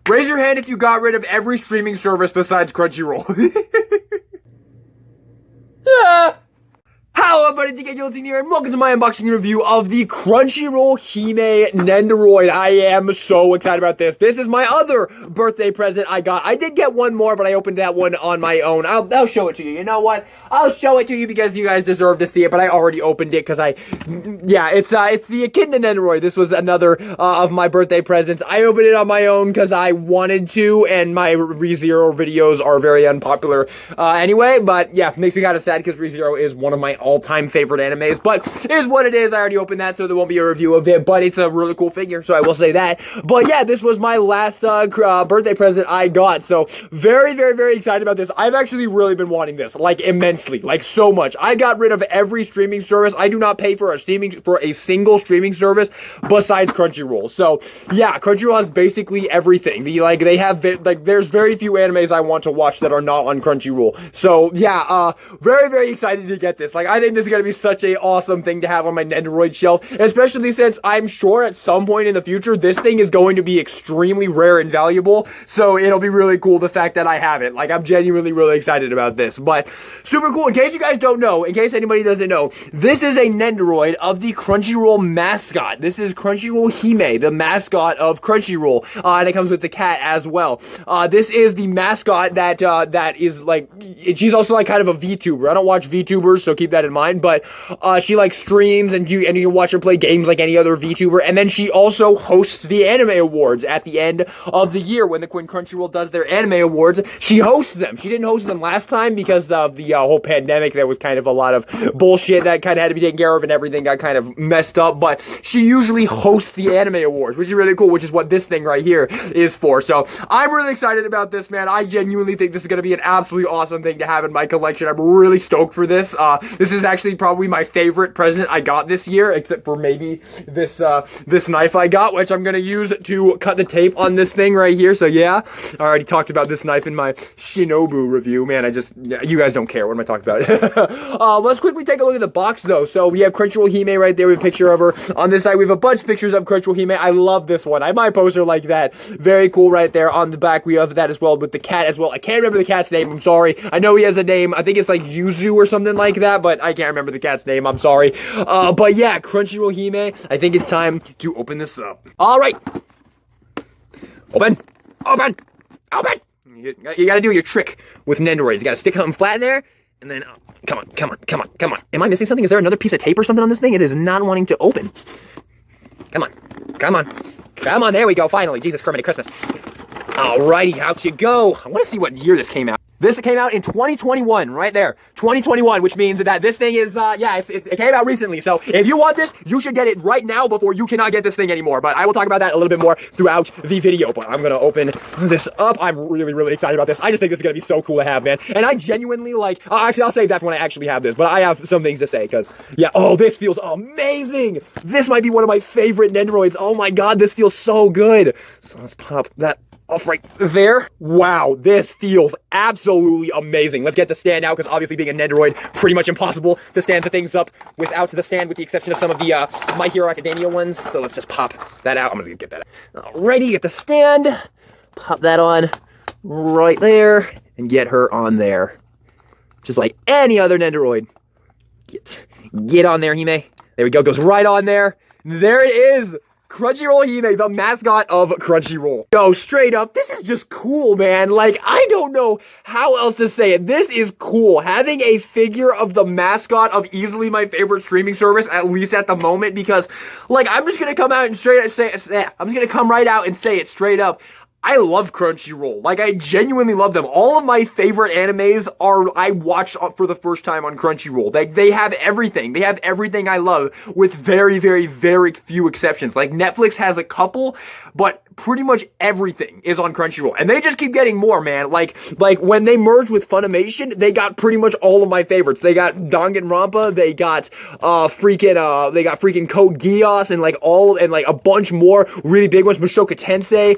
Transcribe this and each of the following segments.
Raise your hand if you got rid of every streaming service besides Crunchyroll. Hello everybody, DK here, and welcome to my unboxing review of the Crunchyroll Hime Nendoroid. I am so excited about this. This is my other birthday present I got. I did get one more, but I opened that one on my own. I'll show it to you. You know what? I'll show it to you because you guys deserve to see it, but I already opened it because it's the Echidna Nendoroid. This was another of my birthday presents. I opened it on my own because I wanted to, and my ReZero videos are very unpopular anyway, but yeah, makes me kind of sad because ReZero is one of my all-time favorite animes, but it is what it is. I already opened that, so there won't be a review of it, but it's a really cool figure, so I will say that. But yeah, this was my last birthday present I got, so very, very, very excited about this. I've actually really been wanting this, like, immensely, like, so much. I got rid of every streaming service. I do not pay for a single streaming service besides Crunchyroll. So yeah, Crunchyroll has basically everything. There's very few animes I want to watch that are not on Crunchyroll. So yeah, very, very excited to get this. Like, I think this is going to be such a awesome thing to have on my Nendoroid shelf, especially since I'm sure at some point in the future, this thing is going to be extremely rare and valuable, so it'll be really cool the fact that I have it. Like, I'm genuinely really excited about this, but super cool. In case you guys don't know, in case anybody doesn't know, this is a Nendoroid of the Crunchyroll mascot. This is Crunchyroll Hime, the mascot of Crunchyroll, and it comes with the cat as well. This is the mascot that is, like, she's also, like, kind of a VTuber. I don't watch VTubers, so keep that in mind, but she, like, streams, and you can watch her play games like any other VTuber, and then she also hosts the anime awards at the end of the year. When Crunchyroll does their anime awards, she hosts them. She didn't host them last time because of the whole pandemic. There was kind of a lot of bullshit that kind of had to be taken care of, and everything got kind of messed up, but she usually hosts the anime awards, which is really cool, which is what this thing right here is for. So I'm really excited about this, man. I genuinely think this is going to be an absolutely awesome thing to have in my collection. I'm really stoked for this. This is actually probably my favorite present I got this year, except for maybe this knife I got, which I'm gonna use to cut the tape on this thing right here. So yeah, I already talked about this knife in my Shinobu review. Man, you guys don't care. What am I talking about? Let's quickly take a look at the box though. So we have Crunchyroll Hime right there with a picture of her. On this side, we have a bunch of pictures of Crunchyroll Hime. I love this one. I might post her like that. Very cool right there. On the back, we have that as well with the cat as well. I can't remember the cat's name. I'm sorry. I know he has a name. I think it's like Yuzu or something like that, but I can't remember the cat's name. I'm sorry. But yeah, Crunchyroll Hime, I think it's time to open this up. All right. Open. Open. Open. You gotta do your trick with Nendoroids. You gotta stick something flat in there, and then, come on, come on, come on, come on. Am I missing something? Is there another piece of tape or something on this thing? It is not wanting to open. Come on. Come on. Come on. There we go. Finally. Jesus Christmas. Alrighty, out you go. I want to see what year this came out. This came out in 2021, right there. 2021, which means that this thing is, it came out recently. So if you want this, you should get it right now before you cannot get this thing anymore. But I will talk about that a little bit more throughout the video. But I'm going to open this up. I'm really, really excited about this. I just think this is going to be so cool to have, man. And I genuinely actually, I'll save that for when I actually have this. But I have some things to say because, yeah, this feels amazing. This might be one of my favorite Nendoroids. Oh my God, this feels so good. So let's pop that off right there. Wow, this feels absolutely amazing. Let's get the stand out, because obviously being a Nendoroid, pretty much impossible to stand the things up without the stand, with the exception of some of the My Hero Academia ones. So let's just pop that out. I'm gonna get that out. Alrighty, get the stand, pop that on right there, and get her on there. Just like any other Nendoroid. Get on there, Hime. There we go, goes right on there. There it is. Crunchyroll Hime, the mascot of Crunchyroll. Go straight up. This is just cool, man. Like, I don't know how else to say it. This is cool. Having a figure of the mascot of easily my favorite streaming service, at least at the moment, because, like, I'm just gonna come out and I'm just gonna come right out and say it straight up. I love Crunchyroll. Like, I genuinely love them. All of my favorite animes I watched for the first time on Crunchyroll. They have everything. They have everything I love, with very, very, very few exceptions. Like, Netflix has a couple, but pretty much everything is on Crunchyroll, and they just keep getting more, man. Like when they merged with Funimation, they got pretty much all of my favorites. They got Danganronpa, they got freaking Code Geass, and like a bunch more really big ones, Mushoku Tensei.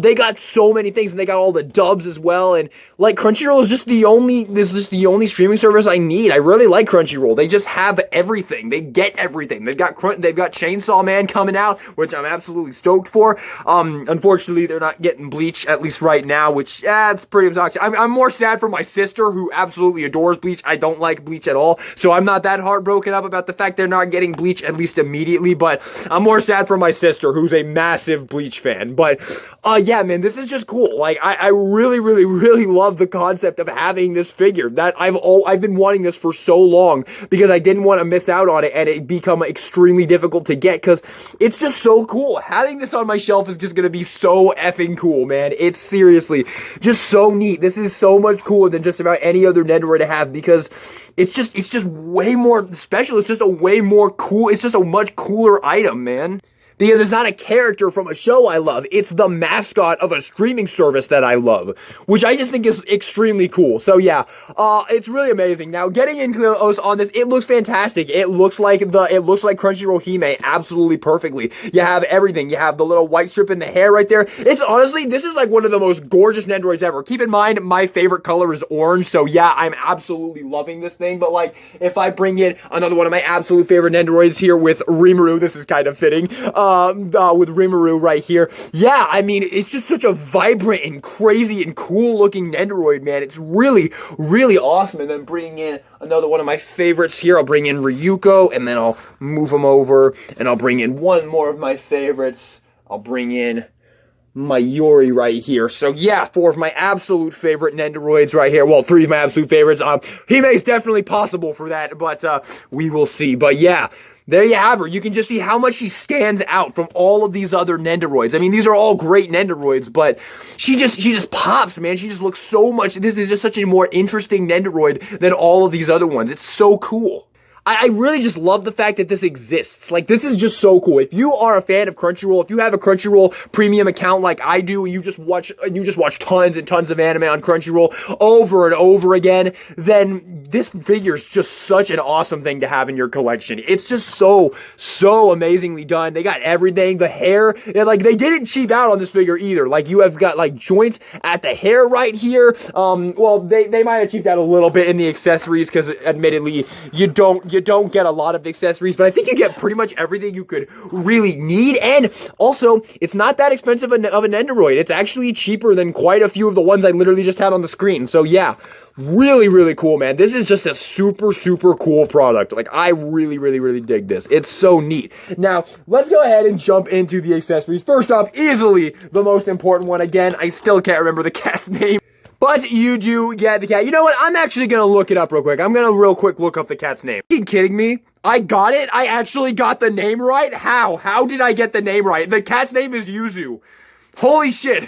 They got got so many things, and they got all the dubs as well. And like Crunchyroll is just the only streaming service I need. I really like Crunchyroll. They just have everything. They get everything. They've got Chainsaw Man coming out, which I'm absolutely stoked for. Unfortunately, they're not getting Bleach, at least right now, which it's pretty obnoxious. I'm more sad for my sister, who absolutely adores Bleach. I don't like Bleach at all, so I'm not that heartbroken up about the fact they're not getting Bleach, at least immediately. But I'm more sad for my sister, who's a massive Bleach fan. But yeah, man, this is just cool. Like, I really love the concept of having this figure. That I've been wanting this for so long, because I didn't want to miss out on it and it become extremely difficult to get, because it's just so cool. Having this on my shelf is just gonna be so effing cool, man. It's seriously just so neat. This is so much cooler than just about any other Nendoroid to have, because it's just way more special. It's just a way more cool. It's just a much cooler item, man. Because it's not a character from a show I love. It's the mascot of a streaming service that I love, which I just think is extremely cool. So yeah, it's really amazing. Now, getting in close on this, it looks fantastic. It looks like Crunchyroll Hime absolutely perfectly. You have everything. You have the little white strip in the hair right there. It's honestly, this is like one of the most gorgeous Nendoroids ever. Keep in mind, my favorite color is orange, so yeah, I'm absolutely loving this thing. But like, if I bring in another one of my absolute favorite Nendoroids here with Rimuru, this is kind of fitting. With Rimuru right here. Yeah, I mean, it's just such a vibrant and crazy and cool looking Nendoroid, man. It's really awesome. And then bringing in another one of my favorites here, I'll bring in Ryuko, and then I'll move him over, and I'll bring in one more of my favorites. I'll bring in Mayuri right here. So yeah, 4 of my absolute favorite Nendoroids right here. Well, 3 of my absolute favorites. Hime's definitely possible for that, but we will see. But yeah, there you have her. You can just see how much she stands out from all of these other Nendoroids. I mean, these are all great Nendoroids, but she just pops, man. She just looks so much. This is just such a more interesting Nendoroid than all of these other ones. It's so cool. I really just love the fact that this exists. Like, this is just so cool. If you are a fan of Crunchyroll, if you have a Crunchyroll premium account like I do, and you just watch tons and tons of anime on Crunchyroll over and over again, then this figure is just such an awesome thing to have in your collection. It's just so amazingly done. They got everything. The hair, and like, they didn't cheap out on this figure either. Like, you have got like joints at the hair right here. Well, they might have cheaped out a little bit in the accessories, because admittedly, you don't get a lot of accessories, but I think you get pretty much everything you could really need. And also, it's not that expensive of a Nendoroid. It's actually cheaper than quite a few of the ones I literally just had on the screen. So yeah, really cool, man. This is just a super cool product. Like, I really dig this. It's so neat. Now, let's go ahead and jump into the accessories. First off, easily the most important one. Again, I still can't remember the cat's name, but you do get the cat. You know what? I'm actually gonna look it up real quick. I'm gonna real quick look up the cat's name. Are you kidding me? I got it? I actually got the name right? How? How did I get the name right? The cat's name is Yuzu. Holy shit.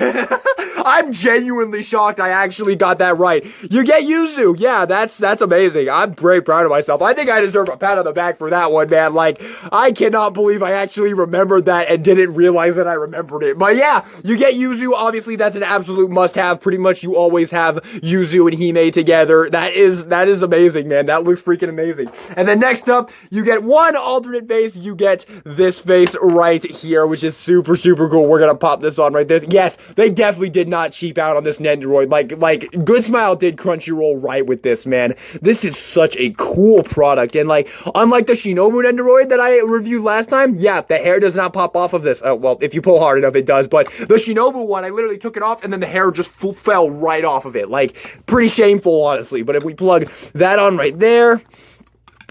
I'm genuinely shocked I actually got that right. You get Yuzu. Yeah, that's amazing. I'm very proud of myself. I think I deserve a pat on the back for that one, man. Like, I cannot believe I actually remembered that and didn't realize that I remembered it. But yeah, you get Yuzu. Obviously, that's an absolute must-have. Pretty much you always have Yuzu and Hime together. That is amazing, man. That looks freaking amazing. And then next up, you get one alternate face. You get this face right here, which is super cool. We're gonna pop this on right there. Yes, they definitely did not cheap out on this Nendoroid. Like Good Smile did Crunchyroll right with this, man. This is such a cool product. And like, unlike the Shinobu Nendoroid that I reviewed last time, yeah, the hair does not pop off of this. Well, if you pull hard enough, it does. But the Shinobu one, I literally took it off and then the hair just fell right off of it. Like, pretty shameful, honestly. But if we plug that on right there,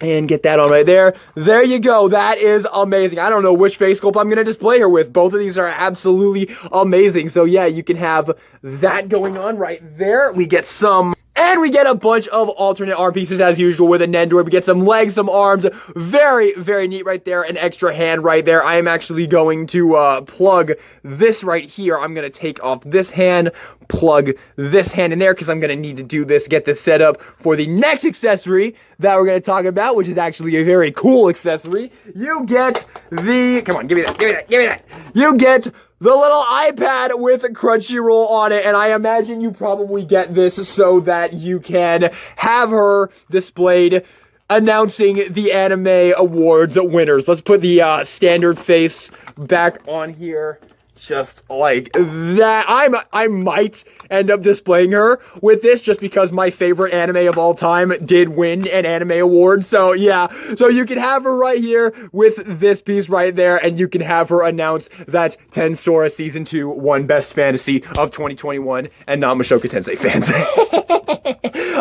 and get that on right there. There you go. That is amazing. I don't know which face sculpt I'm going to display her with. Both of these are absolutely amazing. So yeah, you can have that going on right there. We get some... And we get a bunch of alternate arm pieces as usual with a Nendoroid. We get some legs, some arms. Very neat right there. An extra hand right there. I am actually going to plug this right here. I'm going to take off this hand, plug this hand in there because I'm going to need to do this, get this set up for the next accessory that we're going to talk about, which is actually a very cool accessory. You get the... Come on, give me that. You get the little iPad with Crunchyroll on it, and I imagine you probably get this so that you can have her displayed announcing the anime awards winners. Let's put the standard face back on here. just like that. I might end up displaying her with this just because my favorite anime of all time did win an anime award. So yeah, so you can have her right here with this piece right there, and you can have her announce that Tensora Season 2 won Best Fantasy of 2021 and not Mushoku Tensei fans.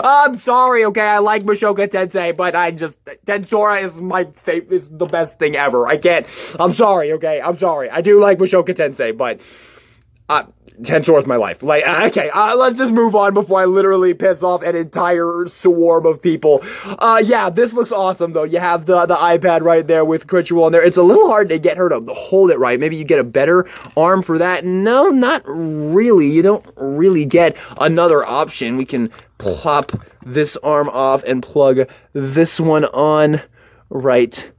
I'm sorry, okay, I like Mushoku Tensei, but Tensora is is the best thing ever. I'm sorry, okay, I'm sorry. I do like Mushoku Tensei, but Tensora is my life. Like, okay, let's just move on before I literally piss off an entire swarm of people. Yeah, this looks awesome, though. You have the iPad right there with Crunchyroll in there. It's a little hard to get her to hold it right. Maybe you get a better arm for that. No, not really. You don't really get another option. We can plop this arm off and plug this one on right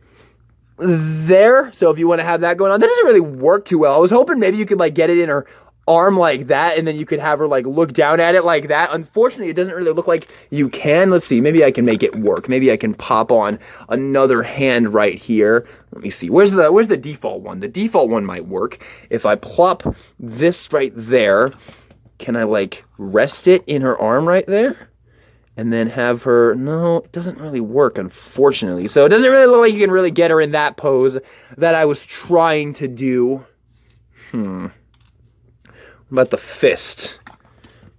there. So if you want to have that going on, that doesn't really work too well. I was hoping maybe you could like get it in her arm like that, and then you could have her like look down at it like that. Unfortunately, it doesn't really look like you can. Let's see, maybe I can make it work. Maybe I can pop on another hand right here. Let me see, where's the default one? The default one might work. If I plop this right there, can I like rest it in her arm right there? And then have her, no, it doesn't really work, unfortunately. So it doesn't really look like you can really get her in that pose that I was trying to do. What about the fist?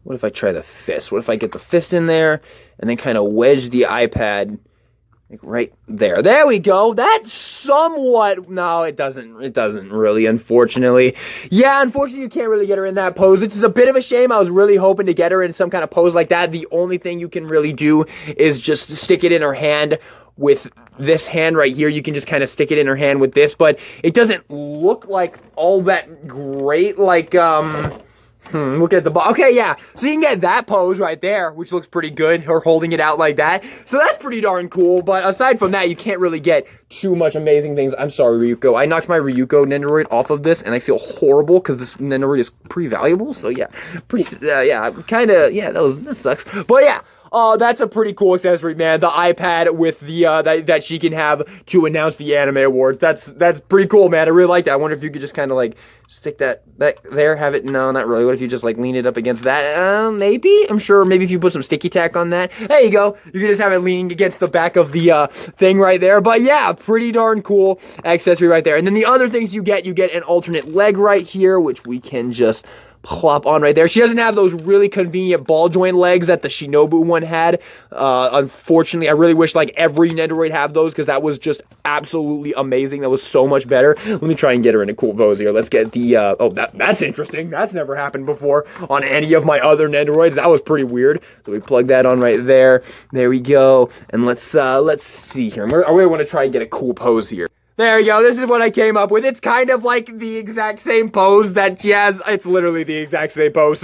What if I try the fist? What if I get the fist in there and then kind of wedge the iPad like right there? There we go. That's somewhat, no, it doesn't really, unfortunately. Yeah, unfortunately, you can't really get her in that pose, which is a bit of a shame. I was really hoping to get her in some kind of pose like that. The only thing you can really do is just stick it in her hand with this hand right here. You can just kind of stick it in her hand with this, but it doesn't look like all that great, like, look at the ball. Okay, yeah. So you can get that pose right there, which looks pretty good. Her holding it out like that. So that's pretty darn cool. But aside from that, you can't really get too much amazing things. I'm sorry, Ryuko. I knocked my Ryuko Nendoroid off of this, and I feel horrible because this Nendoroid is pretty valuable. So yeah, that sucks. But yeah. That's a pretty cool accessory, man. The iPad with the, that she can have to announce the anime awards. That's pretty cool, man. I really like that. I wonder if you could just kind of like stick that back there, have it, no, not really. What if you just like lean it up against that? Maybe? I'm sure maybe if you put some sticky tack on that. There you go. You can just have it leaning against the back of the, thing right there. But yeah, pretty darn cool accessory right there. And then the other things you get an alternate leg right here, which we can just plop on right there. She doesn't have those really convenient ball joint legs that the Shinobu one had. Unfortunately, I really wish like every Nendoroid have those because that was just absolutely amazing. That was so much better. Let me try and get her in a cool pose here. Let's get the, that's interesting. That's never happened before on any of my other Nendoroids. That was pretty weird. So we plug that on right there. There we go. And let's see here. I really want to try and get a cool pose here. There you go, this is what I came up with. It's kind of like the exact same pose that she has. It's literally the exact same pose.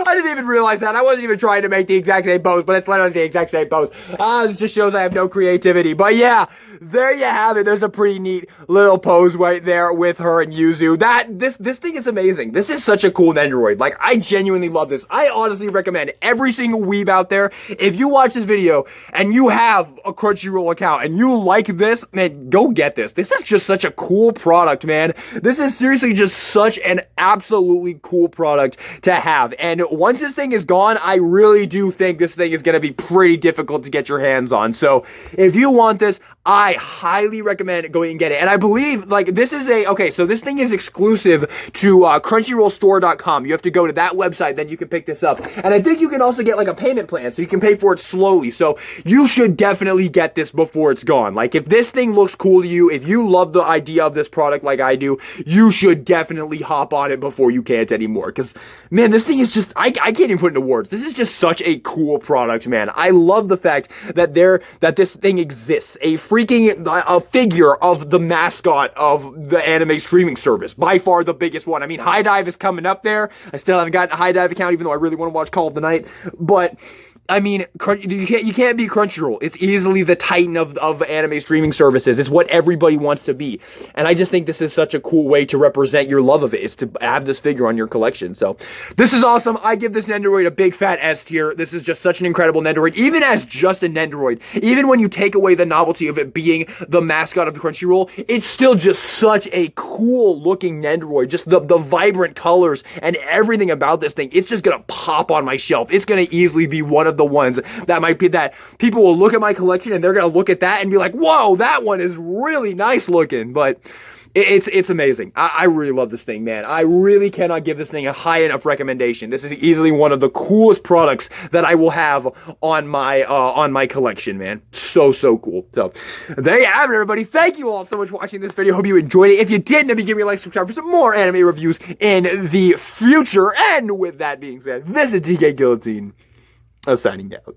I didn't even realize that. I wasn't even trying to make the exact same pose, but it's literally the exact same pose. This just shows I have no creativity. But yeah, there you have it. There's a pretty neat little pose right there with her and Yuzu. This thing is amazing. This is such a cool Nendoroid. Like, I genuinely love this. I honestly recommend every single weeb out there, if you watch this video and you have a Crunchyroll account and you like this, man, go get this. This is just such a cool product, man. This is seriously just such an absolutely cool product to have. And once this thing is gone, I really do think this thing is going to be pretty difficult to get your hands on. So if you want this, I highly recommend going and get it. And I believe, like, this is so this thing is exclusive to CrunchyrollStore.com. You have to go to that website, then you can pick this up. And I think you can also get, like, a payment plan, so you can pay for it slowly. So you should definitely get this before it's gone. Like, if this thing looks cool to you, if you love the idea of this product like I do, you should definitely hop on it before you can't anymore. Because, man, this thing is just, I can't even put into words. This is just such a cool product, man. I love the fact that this thing exists. A figure of the mascot of the anime streaming service. By far the biggest one. I mean, High Dive is coming up there. I still haven't gotten a High Dive account, even though I really want to watch Call of the Night. But I mean, you can't beat Crunchyroll. It's easily the titan of anime streaming services. It's what everybody wants to be. And I just think this is such a cool way to represent your love of it, is to have this figure on your collection. So this is awesome. I give this Nendoroid a big fat S tier. This is just such an incredible Nendoroid, even as just a Nendoroid. Even when you take away the novelty of it being the mascot of the Crunchyroll, it's still just such a cool looking Nendoroid. Just the vibrant colors and everything about this thing. It's just gonna pop on my shelf. It's gonna easily be one of the ones that might be that people will look at my collection and they're gonna look at that and be like, whoa, that one is really nice looking. But it's amazing. I really love this thing, man. I really cannot give this thing a high enough recommendation. This is easily one of the coolest products that I will have on my collection, man. So cool. So there you have it, everybody. Thank you all so much for watching this video. Hope you enjoyed it. If you did, then give me a like, subscribe for some more anime reviews in the future. And with that being said, this is DK Guillotine, signing out.